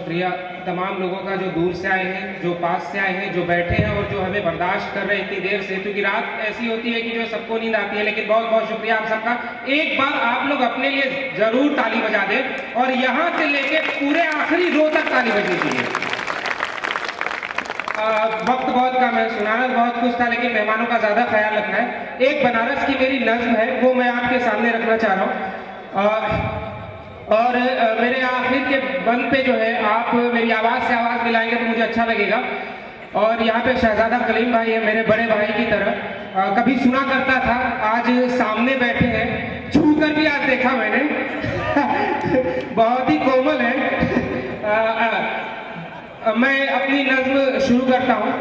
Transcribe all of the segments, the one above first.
शुक्रिया तमाम लोगों का जो दूर से आए हैं, जो पास से आए हैं, जो बैठे हैं और जो हमें बर्दाश्त कर रहे हैं इतनी देर से, क्योंकि रात ऐसी होती है कि जो सबको नींद आती है। लेकिन बहुत बहुत शुक्रिया आप सबका। एक बार आप लोग अपने लिए जरूर ताली बजा दें और यहाँ से लेके पूरे आखिरी रो तक ताली बजनी चाहिए। वक्त बहुत कम है, सुनाना बहुत कुछ था, लेकिन मेहमानों का ज्यादा ख्याल रखना है। एक बनारस की मेरी नज्म है, वो मैं आपके सामने रखना चाह रहा हूँ। और मेरे आखिर के बंद पे जो है आप मेरी आवाज़ से आवाज़ मिलाएंगे तो मुझे अच्छा लगेगा। और यहाँ पे शहजादा कलीम भाई है, मेरे बड़े भाई की तरह। कभी सुना करता था, आज सामने बैठे हैं, छू कर भी आज देखा मैंने। बहुत ही कोमल है। मैं अपनी नज्म शुरू करता हूँ।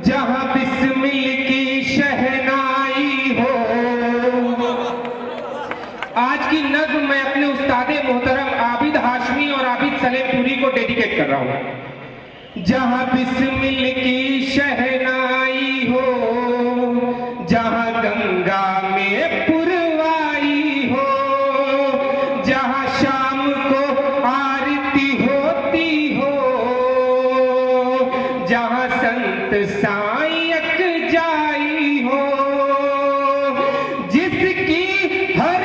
जहाँ बिस्मिल की शहनाई हो। आज की नज्म मैं अपने उस्तादे मोहतरम आबिद हाशमी और आबिद सलेमपुरी को डेडिकेट कर रहा हूँ। जहाँ बिस्मिल की शहनाई हो, जहाँ गंगा में पुरवाई हो, जहाँ शाम को आरती होती हो, जहाँ संत साईं जाई हो, जिसकी हर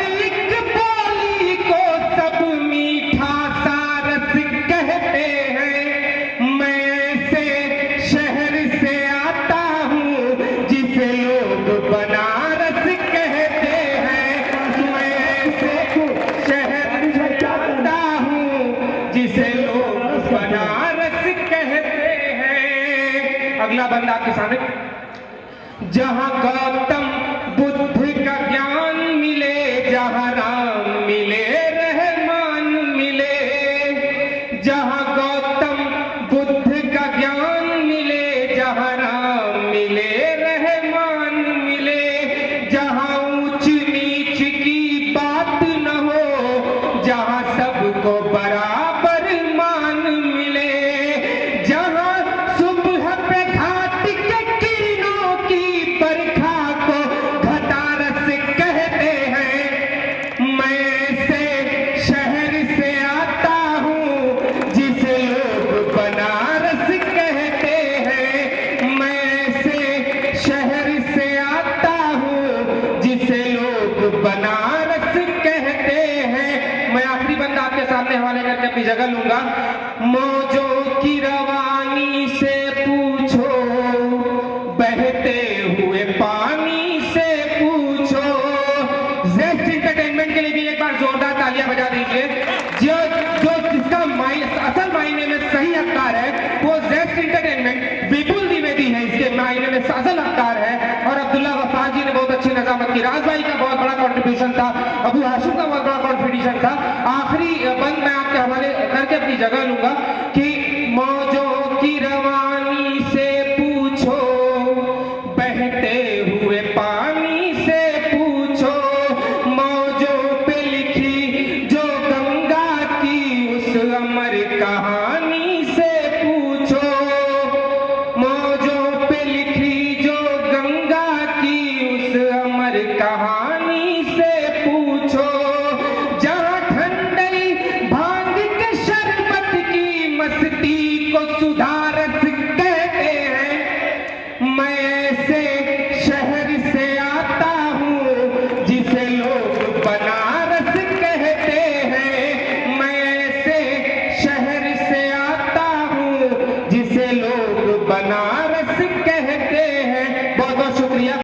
बनारस कहते हैं, मैं से शहर जाता हूँ जिसे लोग बनारस कहते हैं। अगला बंदा आपके सामने। जहाँ गौतम बुद्ध का ज्ञान मिले, जहाँ राम मिले, रहमान मिले, जहाँ गौतम बुद्ध का ज्ञान मिले, जहाँ राम मिले, सबको बराबर मान मिले, जहाँ सुबह पे घाट के किरणों की बरखा को घटारस कहते हैं। मैं से शहर से आता हूँ जिसे लोग बनारस कहते हैं। मैं से शहर से आता हूँ जिसे लोग बनारस कहते हैं। मैं आखिरी बंदा आपके सामने हवाले करके अपनी जगह लूंगा। मौजों की रवानी से पूछो, बहते हुए पानी से पूछो। ज़ेस्ट एंटरटेनमेंट के लिए भी एक बार जोरदार तालियां बजा दीजिए। जिसका असल मायने में सही हकदार है वो ज़ेस्ट एंटरटेनमेंट, विपुल द्विवेदी है, इसके मायने में असल हकदार है। और अब्दुल्ला गफ्फार जी ने बहुत अच्छी नजामत की। राज भाई का बहुत बड़ा कॉन्ट्रीब्यूशन था, अबू हाशिम का बहुत बड़ा कॉन्ट्रीब्यूशन था। आखिरी बंद मैं आपके हवाले करके अपनी जगह लूंगा कि मौजों की रवानी से पूछो, बहते हुए पानी से पूछो, मौजों पे लिखी जो गंगा की उस अमर कहानी से पूछो, मौजों पे लिखी जो गंगा की उस अमर कहानी से पूछो, मस्ती को सुधारस कहते हैं। मैं से शहर से आता हूँ जिसे लोग बनारस कहते हैं। मैं से शहर से आता हूँ जिसे लोग बनारस कहते हैं। बहुत बहुत शुक्रिया।